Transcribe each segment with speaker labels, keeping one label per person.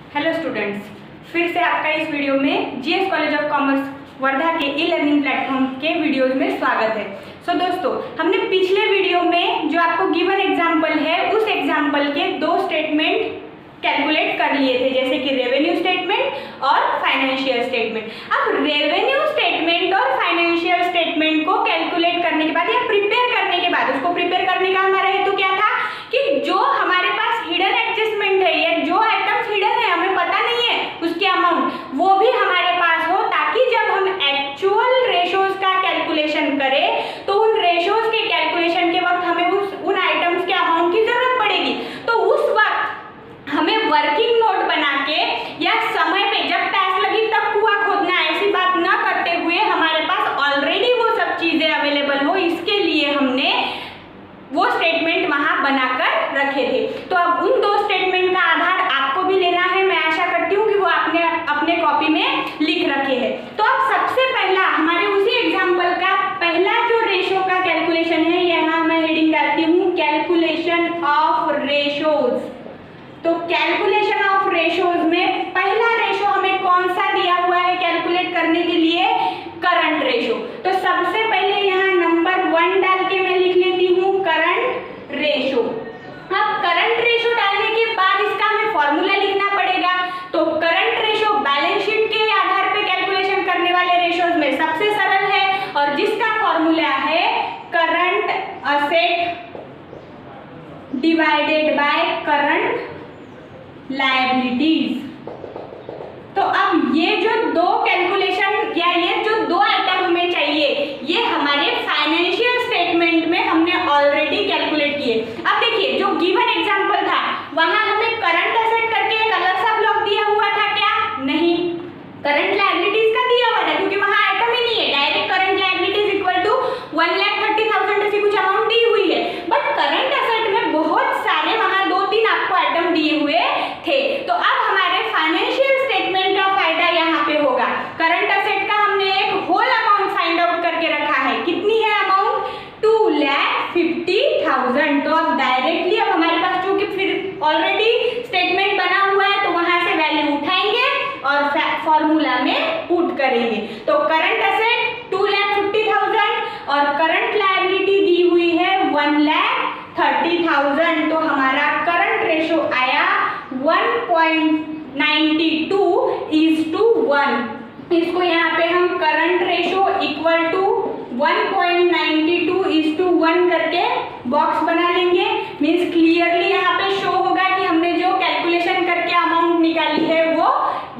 Speaker 1: Hello students, फिर से आपका इस वीडियो में GS college of commerce Wardha के ई लर्निंग प्लेटफॉर्म के वीडियोज में स्वागत है। दोस्तों, हमने पिछले वीडियो में जो आपको गिवन एग्जाम्पल है उस एग्जाम्पल के दो स्टेटमेंट कैलकुलेट कर लिए थे, जैसे कि रेवेन्यू स्टेटमेंट और फाइनेंशियल स्टेटमेंट। अब रेवेन्यू स्टेटमेंट और फाइनेंशियल स्टेटमेंट को कैलकुलेट करने के बाद या प्रिपेयर करने के बाद, उसको प्रिपेयर करने का हमारा हेतु क्या था कि जो हमारे पास हिडन एडजस्टमेंट है या जो आइटम्स हिडन है, हमें पता नहीं है उसके अमाउंट, वो भी हमारे पास हो, ताकि जब हम एक्चुअल रेशोज का कैलकुलेशन करें तो उन रेशोज के कैलकुलेशन के वक्त हमें उन आइटम्स के अमाउंट की जरूरत पड़ेगी। तो उस वक्त हमें वर्किंग नोट बना के या समय पे जब प्यास लगी तब कुआं खोदना, ऐसी बात ना करते हुए हमारे पास ऑलरेडी वो सब चीजें अवेलेबल हो, इसके लिए हमने वो स्टेटमेंट वहां बनाकर रखे थे। तो अब उन दो स्टेटमेंट का आधार आपको भी लेना है। मैं आशा करती हूँ कि वो आपने अपने कॉपी में लिख रखे हैं। तो अब सबसे पहला हमारे उसी एग्जाम्पल का पहला जो रेशो का कैलकुलेशन है, यहाँ मैं हेडिंग डालती हूँ कैलकुलेशन ऑफ रेशोज। तो कैलकुलेशन ऑफ रेशोज में पहला रेशो हमें कौन सा दिया हुआ है कैलकुलेट करने के लिए? Current ratio. तो सबसे पहले यहाँ नंबर 1 डाल के मैं लिख लेती हूँ करंट रेशो। अब करंट रेशो डालने के बाद इसका हमें फॉर्मूला लिखना पड़ेगा। तो करंट रेशो बैलेंस शीट के आधार पे कैलकुलेशन करने वाले रेशोज में सबसे सरल है और जिसका फॉर्मूला है current asset divided by current liabilities. तो अब ये जो दो कैलकुलेशन या ये जो दो आइटम हमें चाहिए, ये हमारे फाइनेंशियल स्टेटमेंट में हमने ऑलरेडी कैलकुलेट किए। अब देखिए, जो गिवन एग्जांपल था वहां हमें करंट असेट करके एक अलग सा ब्लॉक दिया हुआ था क्या? नहीं, करंट लायबिलिटीज का दिया हुआ था, क्योंकि वहां आइटम ही नहीं है। Direct current liabilities equal to 1,30,000 ऐसी कुछ अमाउंट दी हुई है। बट करंट असेट में बहुत सारे वहां 2-3 आपको आइटम दिए हुए थे। तो अब हमारे फाइनेंशियल स्टेटमेंट का फायदा यहाँ पे होगा। करंट असेट का हमने एक होल अमाउंट फाइंड आउट करके रखा है। कितनी है अमाउंट? 2,50,000। तो अब डायरेक्टली अब हमारे पास चूंकि फिर ऑलरेडी स्टेटमेंट बना हुआ है, तो वहां से वैल्यू उठाएंगे और फॉर्मूला में पुट करेंगे। तो करंट असेट 2,50,000 और करंट लायबिलिटी दी हुई है 1,30,000। तो हमारा करंट रेशो आया 1.92:1। इसको यहाँ पे हम करंट रेशो इक्वल टू 1.92:1 करके बॉक्स बना लेंगे। मीन्स क्लियरली यहाँ पे शो होगा कि हमने जो कैलकुलेशन करके अमाउंट निकाली है वो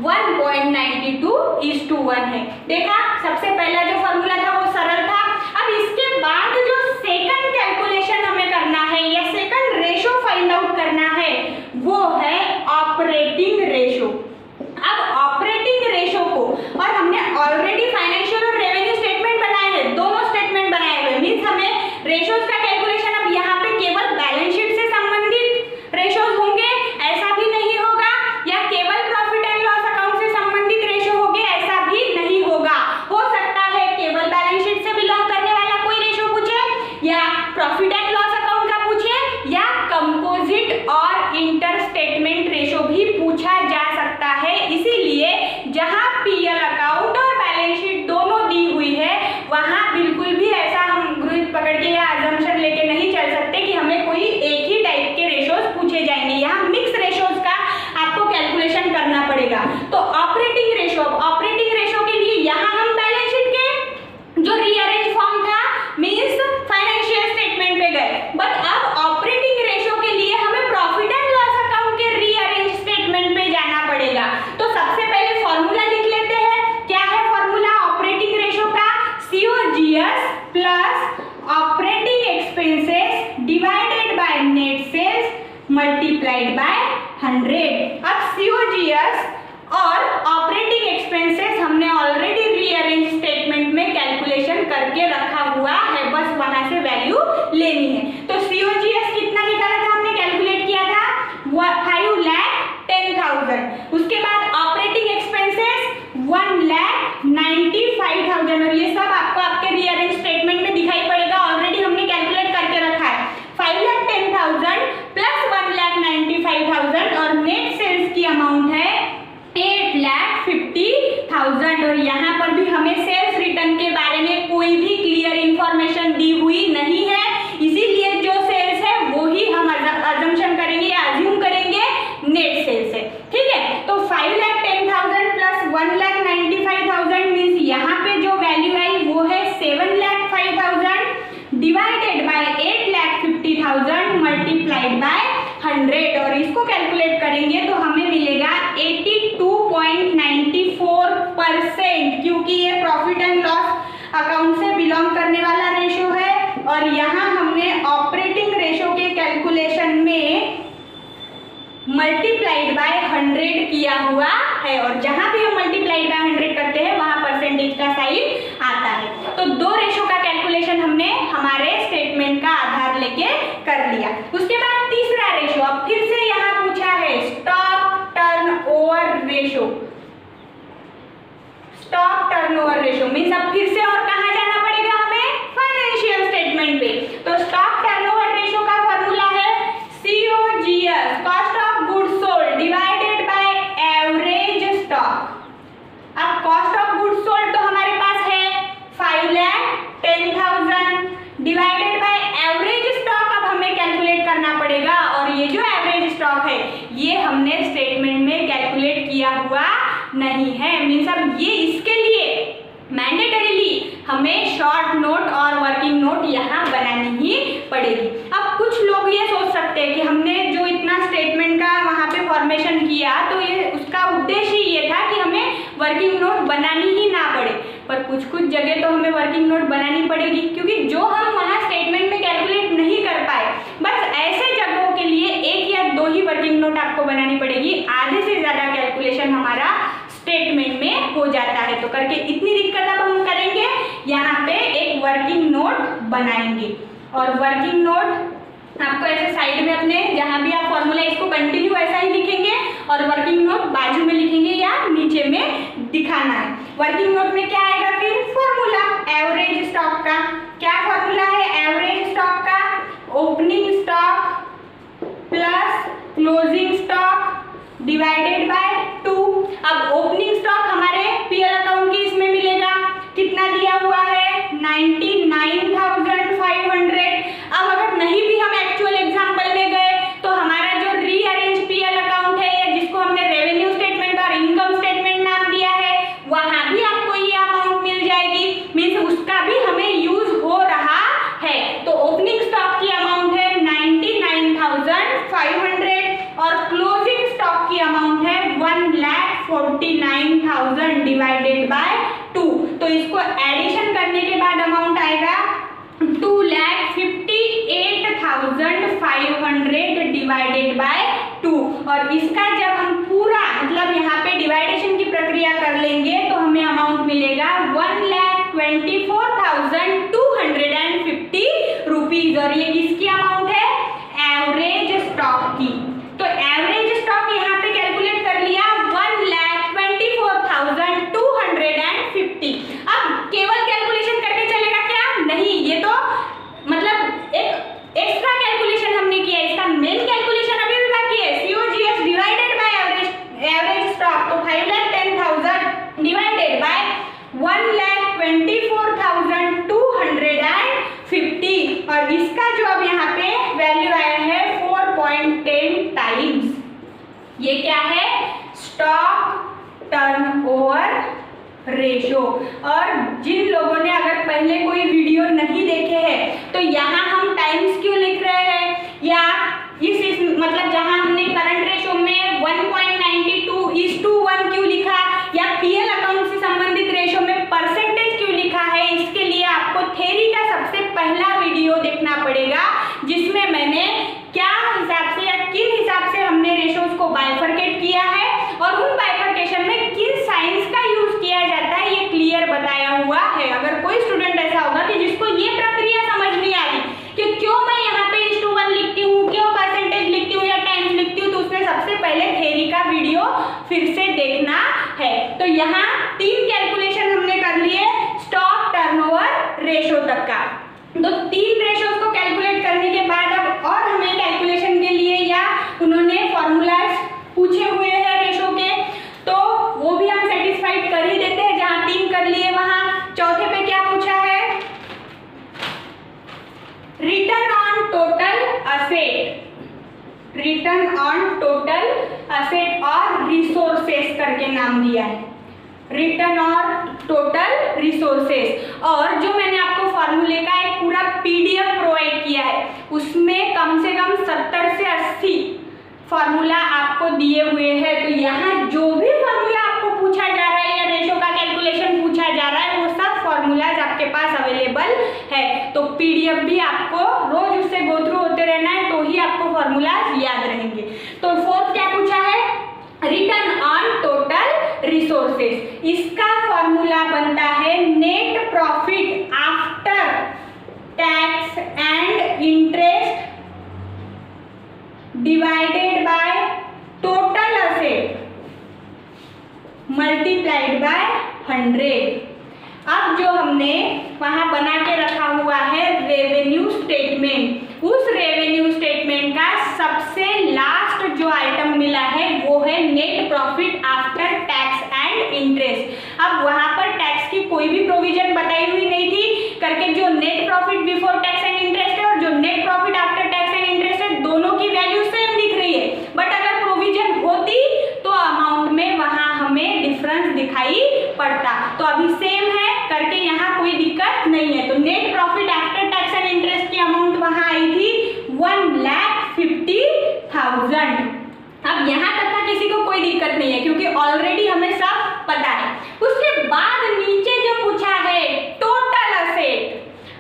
Speaker 1: 1.92:1 है। देखा, सबसे पहला जो फॉर्मूला था वो सरल था। अब इसके बाद जो सेकंड कैलकुलेशन हमें करना है या सेकंड रेशो फाइंड आउट करना है, वो है ऑपरेटिंग रेशो। अब ऑपरेटिंग रेशो को, और हमने ऑलरेडी फाइनेंशियल और रेवेन्यू स्टेटमेंट बनाए हैं, दोनों स्टेटमेंट बनाए हुए। मीन्स हमें रेशोज का कैलकुलेशन अब यहाँ पे केवल बैलेंस शीट से संबंधित रेशोज होंगे ऐसा भी नहीं होगा, या केवल प्रॉफिट एंड लॉस अकाउंट से संबंधित रेशो होंगे ऐसा भी नहीं होगा। हो सकता है केवल बैलेंस शीट से बिलोंग करने वाला कोई रेशो पूछे, या प्रॉफिट एंड लॉस अकाउंट का पूछे, या कंपोजिट और इंटर स्टेटमेंट रेशो भी पूछा जा सकता है। इसीलिए जहां पीएल अकाउंट और बैलेंस शीट दोनों दी हुई है, वहां बिल्कुल भी ऐसा हम गृहित पकड़ के या अजम्पशन लेके नहीं चल सकते कि हमें कोई एक ही टाइप के रेशोज पूछे जाएंगे। यहाँ मिक्स रेशोज का आपको कैलकुलेशन करना पड़ेगा। तो ऑपरेटिंग रेशो, ऑपरेटिंग रेशो के लिए यहाँ हम बैलेंस शीट के जो रीअरेंज फॉर्म था मीन्स फाइनेंशियल स्टेटमेंट पे गए, बट अब ऑपरेटिंग रेशो के लिए हमें प्रॉफिट एंड लॉस अकाउंट के रीअरेंज स्टेटमेंट पे जाना पड़ेगा। तो सबसे पहले फॉर्मूला लिख लेते हैं। क्या है फॉर्मूला ऑपरेटिंग रेशो का? COGS plus operating expenses divided by net sales multiplied by 100। अब COGS और ऑपरेटिंग एक्सपेंसेस हमने ऑलरेडी रीअरेंज स्टेटमेंट में कैलकुलेशन करके रखा हुआ है, बस वहां से वैल्यू लेनी है। तो COGS कितना निकाला था हमने, कैलकुलेट किया था 5,10,000। उसके बाद ऑपरेटिंग एक्सपेंसेस 1,95,000 और ये सब आपको आपके रीअरेंज स्टेटमेंट में दिखाई पड़ेगा, ऑलरेडी हमने कैलकुलेट करके रखा है। 5,10,000 प्लस 1,95,000 और नेट सेल्स की अमाउंट है हमें मिलेगा 82.94%, क्योंकि ये प्रॉफिट एंड लॉस अकाउंट से बिलोंग करने वाला रेशो है। और यहाँ हमने ऑपरेटिंग रेशो के कैलकुलेशन में मल्टीप्लाइड बाय 100 किया हुआ है, और जहां भी हम मल्टीप्लाइड बाय 100 करते हैं वहां परसेंटेज का साइन आता है। तो दो रेशो का कैलकुलेशन हमने हमारे स्टेटमेंट का आधार लेके कर लिया। उसके बाद तीसरा रेशो, अब फिर से यहाँ पूछा है stock turnover ratio. Stock turnover ratio means अब फिर से और कहाँ जाना पड़ेगा हमें, फाइनेंशियल स्टेटमेंट पे। तो स्टॉक टर्नओवर रेशो का फॉर्मूला है COGS, cost of goods sold divided by average stock. अब कॉस्ट ऑफ गुड्स सोल्ड तो हमारे पास है 5,10,000 डिवाइडेड बाय एवरेज स्टॉक अब हमें कैलकुलेट करना पड़ेगा, और ये जो एवरेज स्टॉक है ये हमने स्टेटमेंट में कैलकुलेट किया हुआ नहीं है। मीन्स अब ये इसके लिए मैंडेटरीली हमें शॉर्ट नोट और वर्किंग नोट यहाँ बनानी ही पड़ेगी। अब कुछ लोग ये सोच सकते हैं कि हमने जो इतना स्टेटमेंट का वहाँ पे फॉर्मेशन किया तो ये उसका उद्देश्य ही ये था कि हमें वर्किंग नोट बनानी ही ना पड़े, पर कुछ कुछ जगह तो हमें वर्किंग नोट बनानी पड़ेगी, क्योंकि जो हम वहाँ स्टेटमेंट में कैलकुलेट नहीं कर पाए, बस ऐसे जगहों के लिए एक या दो ही वर्किंग नोट आपको बनानी पड़ेगी। आधे से ज़्यादा कैलकुलेशन हमारा स्टेटमेंट में हो जाता है। तो करके इतनी दिक्कत अब हम करेंगे, यहाँ पे एक वर्किंग नोट बनाएंगे, और वर्किंग नोट आपको ऐसे साइड में अपने जहाँ भी आप फॉर्मूला इसको कंटिन्यू ऐसा ही लिखेंगे, और वर्किंग नोट बाजू में लिखेंगे या नीचे में दिखाना है। वर्किंग नोट में क्या आएगा फिर, फॉर्मूला एवरेज स्टॉक का। क्या फॉर्मूला है एवरेज स्टॉक का, opening stock plus closing stock divided by 2। अब ओपनिंग स्टॉक हमारे पीएल अकाउंट की इसमें मिलेगा, कितना दिया हुआ है 99,500। अब अगर नहीं भी हम एक्चुअल एग्जांपल में गए तो हमारा जो रीअरेंज पीएल अकाउंट है, या जिसको हमने रेवेन्यू स्टेटमेंट और इनकम स्टेटमेंट नाम दिया है, वहां भी आपको ये अमाउंट मिल जाएगी। मीन्स उसका भी हमें यूज हो रहा है। तो ओपनिंग स्टॉक की अमाउंट है 99,500 और क्लोजिंग स्टॉक की अमाउंट है 1,49,000 डिवाइडेड बाय 2। तो इसको एडिशन करने के बाद अमाउंट आएगा 2,58,500 डिवाइडेड बाय 2। और इसका जब हम पूरा मतलब यहाँ पे डिवाइडेशन की प्रक्रिया कर लेंगे तो हमें अमाउंट मिलेगा 1,24,250 रुपीज। और ये किसकी अमाउंट है, एवरेज स्टॉक की। तो एवरेज स्टॉक यहाँ पे कैलकुलेट कर लिया 1,24,250। अब केवल कैलकुलेशन करके चलेगा क्या, नहीं, ये तो मतलब एक एक्स्ट्रा कैलकुलेशन हमने किया, इसका मेन कैलकुलेशन अभी भी बाकी है। COGS divided by average stock, तो 5,10,000 डिवाइडेड बाय 1,24,250, और इसका जो अब यहाँ पे वैल्यू आया है 4.10 टाइम्स। ये क्या है, स्टॉक टर्नओवर रेशो। और जिन लोगों ने अगर पहले कोई वीडियो नहीं देखे हैं तो यहाँ हम टाइम्स क्यों लिख रहे हैं, या इस मतलब जहाँ हमने करंट रेशो में 1.92:1 क्यों लिखा, या पीएल अकाउंट से संबंधित रेशो में परसेंटेज क्यों लिखा है, इसके लिए आपको थ्योरी का सबसे पहला वीडियो देखना पड़ेगा, जिसमें मैंने क्या हिसाब से या किन हिसाब से हमने रेशोज को बाइफरकेट किया है और उन बाइफरकेशन में किन साइंस का यूज किया जाता है, ये क्लियर बताया हुआ है। अगर कोई स्टूडेंट ऐसा होगा कि जिसको ये प्रक्रिया समझ नहीं आ रही कि क्यों मैं यहाँ पे 1:1 लिखती हूँ, क्यों परसेंटेज लिखती हूँ या टाइम्स लिखती हूँ, तो उसने सबसे पहले थ्योरी का वीडियो फिर से देखना है। तो यहाँ 3 कैलकुलेशन हमने कर लिए स्टॉक टर्नओवर रेशो तक का। तो 3 रेशोज को कैलकुलेट करने के बाद अब और हमें कैलकुलेशन के लिए या उन्होंने फॉर्मूलाज पूछे हुए हैं रेशो के, तो वो भी हम सेटिस्फाइड कर ही देते हैं। जहाँ 3 कर लिए वहाँ चौथे पे क्या पूछा है, return on total asset, return on total asset और रिसोर्सेस करके नाम दिया है, रिटर्न ऑन टोटल रिसोर्सेस। और जो मैंने आपको फॉर्मूले का एक पूरा PDF प्रोवाइड किया है, उसमें कम से कम 70 से 80 फॉर्मूला आपको दिए हुए हैं। तो यहाँ जो भी फॉर्मूला आपको पूछा जा रहा है या रेशो का कैलकुलेशन पूछा जा रहा है वो सब फॉर्मूलाज आपके पास अवेलेबल है। तो पीडीएफ भी आपको रोज उससे गो थ्रू होते रहना है तो ही आपको फॉर्मूलाज याद रहेंगे। तो फोर्थ क्या पूछा है, रिटर्न ऑन टोटल रिसोर्सेज। इसका फॉर्मूला बनता है net profit after tax and interest divided by total asset multiplied by 100। अब जो हमने वहां बना के रखा हुआ है रेवेन्यू स्टेटमेंट, उस रेवेन्यू स्टेटमेंट का सबसे लास्ट जो आइटम मिला है वो है net profit after tax and interest. अब वहां पर टैक्स की कोई भी प्रोविजन बताई हुई नहीं थी करके, जो net profit before tax and interest है और जो net profit after tax and interest है दोनों की वैल्यू सेम दिख रही है। बट अगर प्रोविजन होती तो अमाउंट में वहां हमें डिफरेंस दिखाई पड़ता। तो अभी सेम है करके यहाँ कोई दिक्कत नहीं है। तो net profit after tax and interest की अमाउंट वहां आई थी 1,50,000। अब यहाँ तक का किसी को कोई दिक्कत नहीं है क्योंकि ऑलरेडी हमें सब पता है। उसके बाद नीचे जो पूछा है टोटल असेट।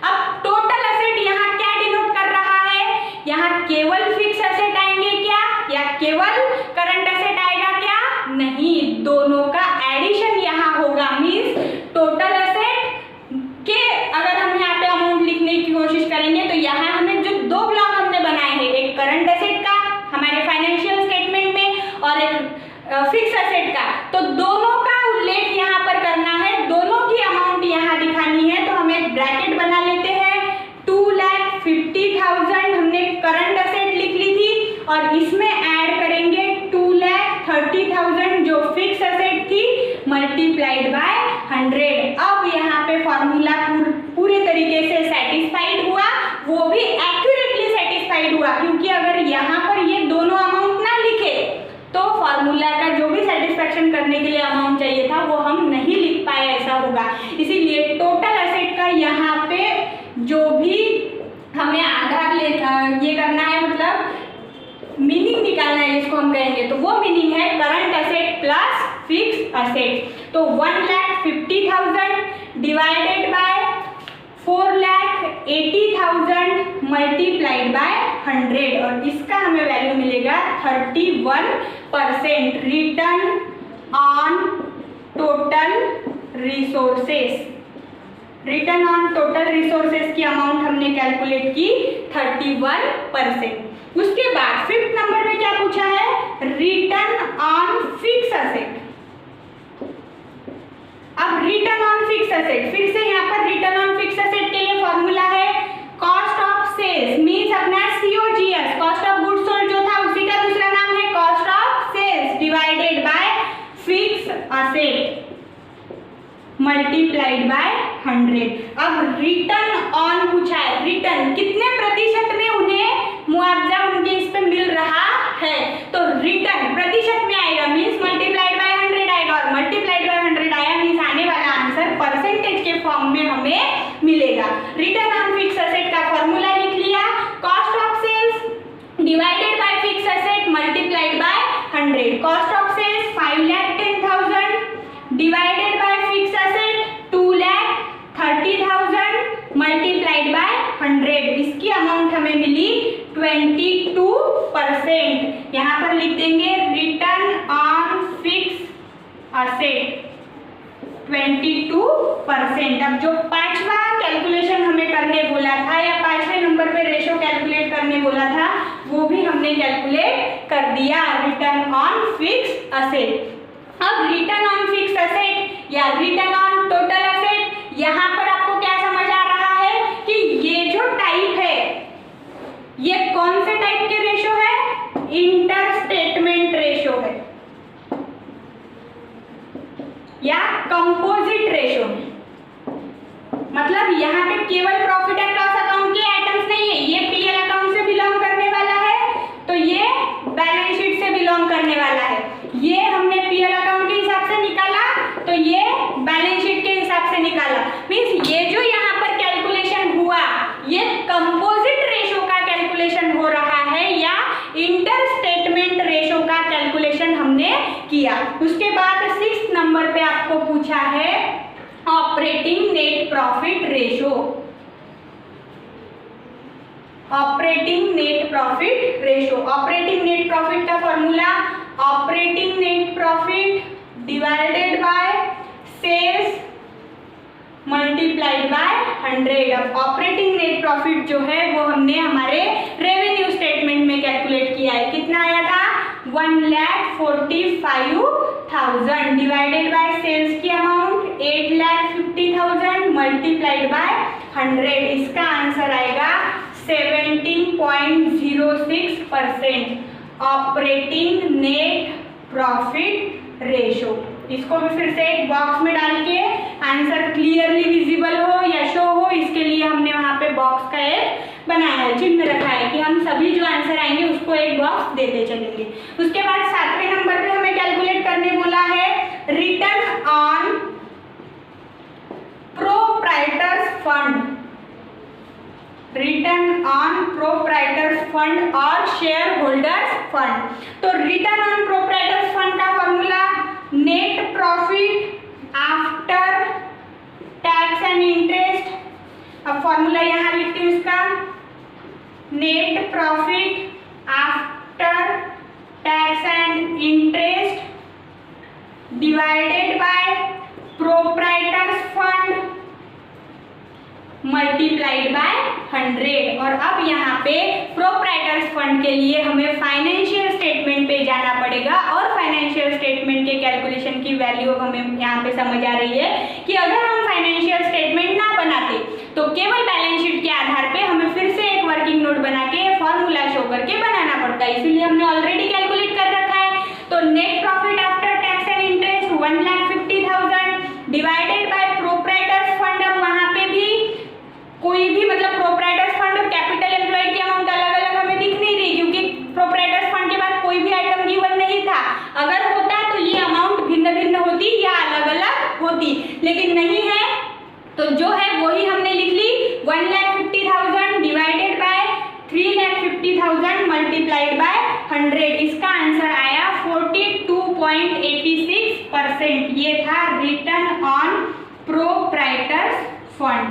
Speaker 1: अब टोटल असेट यहाँ क्या डिनोट कर रहा है, यहाँ केवल फिक्स असेट आएंगे क्या या केवल करंट असेट आएगा क्या, नहीं, दोनों का एडिशन यहाँ होगा। मींस टोटल असेट के अगर हम यहाँ पे अमाउंट लिखने की कोशिश करेंगे तो यहाँ हमें जो दो ब्लॉक हमने बनाए हैं, एक करंट असेट का हमारे फाइनेंशियल स्टेटमेंट में और एक फिक्स असेट का, तो दोनों का उल्लेख यहाँ पर करना है, दोनों की अमाउंट यहाँ दिखानी है। तो हम एक ब्रैकेट बना लेते हैं, 2,50,000 हमने करंट असेट लिख ली थी और इसमें ऐड करेंगे 2,30,000 जो फिक्स असेट थी मल्टीप्लाइड बाय 100। अब यहाँ पे फॉर्मूला पूरे तरीके से सेटिस्फाइड हुआ, वो भी एक्यूरेटली सेटिस्फाइड हुआ क्योंकि अगर यहाँ पर ये दोनों अमाउंट ना लिखे तो फॉर्मूला का जो भी सेटिस्फैक्शन करने के लिए अमाउंट चाहिए था वो हम नहीं लिख पाए, ऐसा होगा। इसीलिए टोटल असेट का यहाँ पे जो भी हमें आधार ये करना है, मतलब मीनिंग निकालना है जिसको हम कहेंगे, तो वो मीनिंग है current asset plus fix asset. तो 1,50,000 डिवाइडेड बाय 4,80,000 मल्टीप्लाइड बाय 100 और इसका हमें वैल्यू मिलेगा 31% return on total resources. Return on total resources की अमाउंट हमने कैलकुलेट की 31%। उसके बाद फिफ्थ नंबर में क्या पूछा है, रिटर्न ऑन फिक्स असेट। अब रिटर्न ऑन फिक्स असेट, फिर से यहाँ पर रिटर्न ऑन फिक्स असेट के लिए फॉर्मूला है कॉस्ट ऑफ सेल्स, मींस अपना COGS, cost of goods sold जो था उसी का दूसरा नाम है cost of sales divided by fix asset multiplied by 100। अब रिटर्न ऑन पूछा है, रिटर्न कितने प्रतिशत में उन्हें मुआवजा उनके इस पे मिल रहा है, तो रिटर्न प्रतिशत में आएगा मींस मल्टीप्लाइड बाय 100 आएगा और मल्टीप्लाइड बाय 100 आया मींस आने वाला आंसर परसेंटेज के फॉर्म में हमें मिलेगा। रिटर्न ऑन फिक्स असेट का फॉर्मूला लिख लिया, cost of sales divided by fix asset multiplied by 100। Cost of sales 5,10,000 divided by fix asset 2,30,000 multiplied by 100। इसकी अमाउंट हमें मिली 22%। यहाँ पर लिख देंगे रिटर्न ऑन फिक्स असेट 22%। अब जो पांचवा कैलकुलेशन हमें करने बोला था या पांचवें नंबर पे रेशो कैलकुलेट करने बोला था वो भी हमने कैलकुलेट कर दिया, रिटर्न ऑन फिक्स असेट। अब रिटर्न ऑन फिक्स असेट या रिटर्न ऑन टोटल असेट, यहाँ पर आपको क्या समझ आ रहा है कि ये जो टाइप है ये कौन से टाइप के रेशो है, इंटर स्टेटमेंट रेशो है या कंपोजिट रेशो है। मतलब यहाँ पे केवल प्रॉफिट एंड लॉस अकाउंट के आइटम्स नहीं है, ये पीएल अकाउंट से बिलोंग करने वाला है तो ये बैलेंस शीट से बिलोंग करने वाला है। ये हमने पीएल अकाउंट के हिसाब से निकाला तो ये बैलेंस शीट के हिसाब से निकाला, मींस ये जो यहाँ पर कैलकुलेशन हुआ ये कंपोजिट रेशो का कैलकुलेशन हो रहा है या इंटर स्टेटमेंट हमने किया। उसके बाद 6 नंबर पे आपको पूछा है operating net profit ratio. Operating net profit ratio, operating net profit का formula operating net profit divided by sales multiplied by 100। अब ऑपरेटिंग नेट प्रॉफिट जो है वो हमने हमारे रेवेन्यू स्टेटमेंट में कैलकुलेट किया है। कितना आया था? 1,45,000 डिवाइडेड बाय सेल्स की अमाउंट 8,50,000 मल्टीप्लाइड बाय 100। इसका आंसर आएगा 17.06% ऑपरेटिंग नेट प्रॉफिट रेशो। इसको भी फिर से एक बॉक्स में डाल के आंसर क्लियरली विजिबल हो या शो हो, इसके लिए हमने वहां पे बॉक्स का एक बनाया है, चिन्ह रखा है कि हम सभी जो आंसर आएंगे उसको एक बॉक्स देते चलेंगे। उसके बाद 7वें नंबर पे हमें कैलकुलेट करने बोला है return on proprietors fund, return on proprietors fund और शेयर होल्डर्स फंड। तो रिटर्न ऑन प्रोप्राइटर्स फंड का formula net profit after tax and interest. अब फॉर्मूला यहाँ लिखती हूँ इसका, net profit after tax and interest divided by proprietors fund multiplied by 100। और अब यहाँ पे प्रोप्राइटर्स फंड के लिए हमें फाइनेंशियल स्टेटमेंट पे जाना पड़ेगा और फाइनेंशियल स्टेटमेंट के कैलकुलेशन की वैल्यू हमें यहाँ पे समझ आ रही है कि अगर हम फाइनेंशियल स्टेटमेंट ना बनाते तो केवल बैलेंस शीट के आधार पे हमें फिर से एक वर्किंग नोट बना के फॉर्मूला शो करके बनाना पड़ता है, इसीलिए हमने ऑलरेडी कैलकुलेट कर रखा है। तो net profit after tax and interest 1,50,000 divided by proprietors fund. अब वहां पे भी कोई भी मतलब प्रोप्राइटर्स फंड और कैपिटल एम्प्लॉयड की अमाउंट अलग अलग हमें दिख नहीं रही, क्योंकि प्रोप्राइटर्स फंड के बाद कोई भी आइटम गिवन नहीं था। अगर होता तो ये अमाउंट भिन्न भिन्न होती या अलग अलग होती, लेकिन नहीं है तो जो है वही हमने लिख ली 1,50,000 डिवाइडेड बाय 3,50,000 मल्टीप्लाइड बाय 100। इसका आंसर आया 42.86%। ये था रिटर्न ऑन प्रोप्राइटर्स फंड।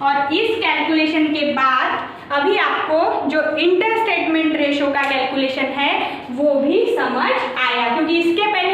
Speaker 1: और इस कैलकुलेशन के बाद अभी आपको जो इंटर स्टेटमेंट रेशो का कैलकुलेशन है वो भी समझ आया, क्योंकि इसके पहले